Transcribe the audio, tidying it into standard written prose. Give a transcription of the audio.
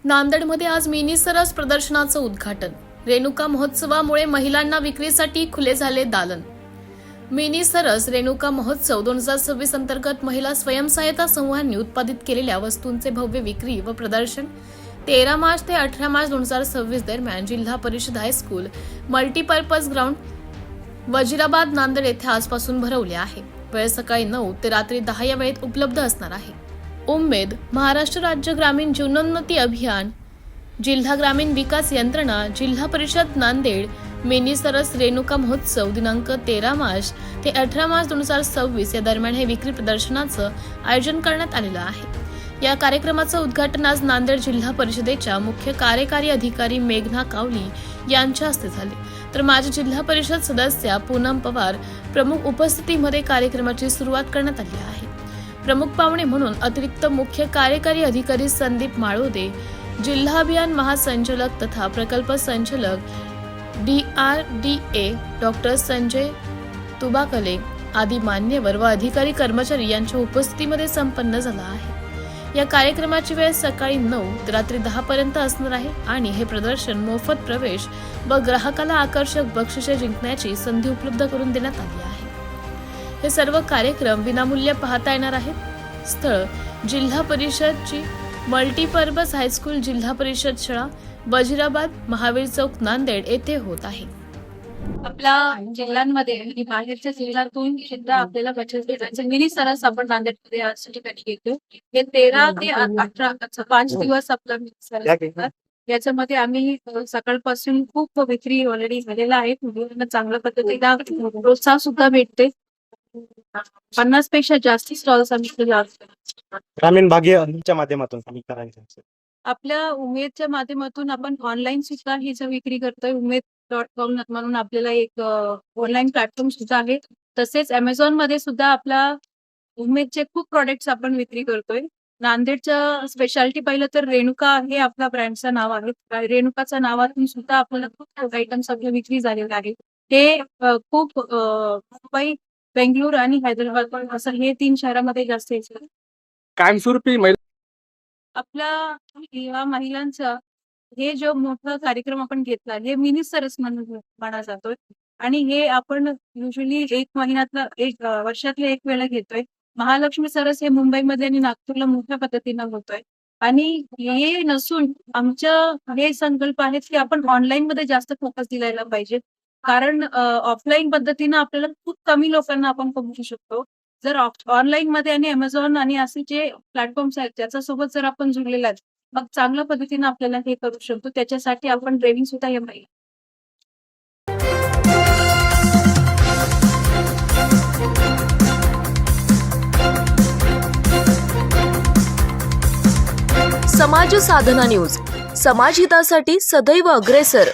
नांदेडमध्ये आज मिनी सरस प्रदर्शनाचं उद्घाटन। रेणुका महोत्सवामुळे महिलांना विक्रीसाठी खुले झाले दालन। मिनी सरस रेणुका महोत्सव 2026 अंतर्गत महिला स्वयंसहायता समूहांनी उत्पादित केलेल्या वस्तूंचे भव्य विक्री व प्रदर्शन 13 मार्च ते 18 मार्च 2026 दरम्यान जिल्हा परिषद high school multipurpose ground Wazirabad Nanded येथे आजपासून भरवले आहे। वेळ सकाळी 9 ते रात्री 10 या वेळेत उपलब्ध असणार आहे। उम्मेद महाराष्ट्र राज्य ग्रामीण जीवनोन्नती अभियान, जिल्हा ग्रामीण विकास यंत्रणा, जिल्हा परिषद नांदेड मिनी सरस रेणुका महोत्सव दिनांक 13 मार्च ते 18 मार्च 2026 या दरम्यान हे विक्री प्रदर्शनाचं आयोजन करण्यात आलेलं आहे। या कार्यक्रमाचं उद्घाटन आज नांदेड जिल्हा परिषदेच्या मुख्य कार्यकारी अधिकारी मेघना कावली यांच्या हस्ते झाले, तर माजी जिल्हा परिषद सदस्या पूनम पवार प्रमुख उपस्थितीमध्ये कार्यक्रमाची सुरुवात करण्यात आली आहे। प्रमुख पाहुणे म्हणून अतिरिक्त मुख्य कार्यकारी अधिकारी संदीप माळोदे, जिल्हा अभियान महासंचालक तथा प्रकल्प संचालक DRDA डॉक्टर संजय तुबाकले आदी मान्यवर व अधिकारी कर्मचारी यांच्या उपस्थितीमध्ये संपन्न झाला आहे। या कार्यक्रमाची वेळ सकाळी 9 ते रात्री 10 पर्यंत असणार आहे आणि हे प्रदर्शन मोफत प्रवेश व ग्राहकाला आकर्षक बक्षिसे जिंकण्याची संधी उपलब्ध करून देण्यात आली आहे। हे सर्व कार्यक्रम विनामूल्य पाहता येणार आहेत। स्थळ जिल्हा परिषदची मल्टीपर्पज हायस्कूल, जिल्हा परिषद शाळा वजीराबाद, महावीर चौक, नांदेड येथे होत आहे। आपल्या जिल्ह्यांमध्ये आणि बाहेरच्या जिल्ह्यातून सुद्धा आपल्याला बचत गटाचे मिनी सरस आपण नांदेडमध्ये या ठिकाणी घेतो। हे 13 ते 18 5 दिवस आपला मिनी सरस असतात। याच्यामध्ये आम्ही सकाळपासून खूप विक्री ऑलरेडी झालेला आहे। मुलांना चांगल्या पद्धतीने प्रोत्साहन सुद्धा भेटते। 50 पेक्षा जास्त स्टॉल्स आम्ही ग्रामीण भाग्यच्या माध्यमातून आम्ही करायचं। आपल्या उमेदच्या माध्यमातून आपण ऑनलाईन सुद्धा ही विक्री करतोय। उमेद.com म्हणून आपल्याला एक ऑनलाईन प्लॅटफॉर्म सुद्धा आहे। तसेच Amazon मध्ये सुद्धा आपला उमेदचे खूप प्रोडक्ट्स आपण विक्री करतोय। नांदेडच्या स्पेशालिटी पाहिलं तर रेणुका हे आपल्या ब्रँडचं नाव आहे। रेणुकाच्या नावातून सुद्धा आपल्याला खूप आयटम्स आपल्या विक्री झालेले आहे। हे खूप मुंबई, बेंगळूर आणि हैदराबाद असं हे 3 शहरामध्ये जास्त आहे। कायमस्वरूपी आपल्या या महिलांचा हे जो मोठा कार्यक्रम आपण घेतला हे मिनी सरस म्हणून मानला जातोय आणि हे आपण युजली एक महिन्यातला एक वर्षातले एक वेळा घेतोय। महालक्ष्मी सरस हे मुंबईमध्ये आणि नागपूरला मोठ्या पद्धतीनं होतोय आणि हे नसून आमच्या हे संकल्प आहेत की आपण ऑनलाईन मध्ये जास्त फोकस दिलायला पाहिजे, कारण ऑफलाईन पद्धतीनं आपल्याला खूप कमी लोकांना आपण पोहोचू शकतो। जर ऑनलाईन मध्ये आणि Amazon आणि असे जे प्लॅटफॉर्म्स आहेत त्याच्यासोबत जर आपण जुळलेला आहेत मग चांगल्या पद्धतीने आपल्याला हे करू शकतो। त्याच्यासाठी आपण ट्रेनिंग सुद्धा हे पाहिजे। समाज साधना न्यूज, समाज हितासाठी सदैव अग्रेसर।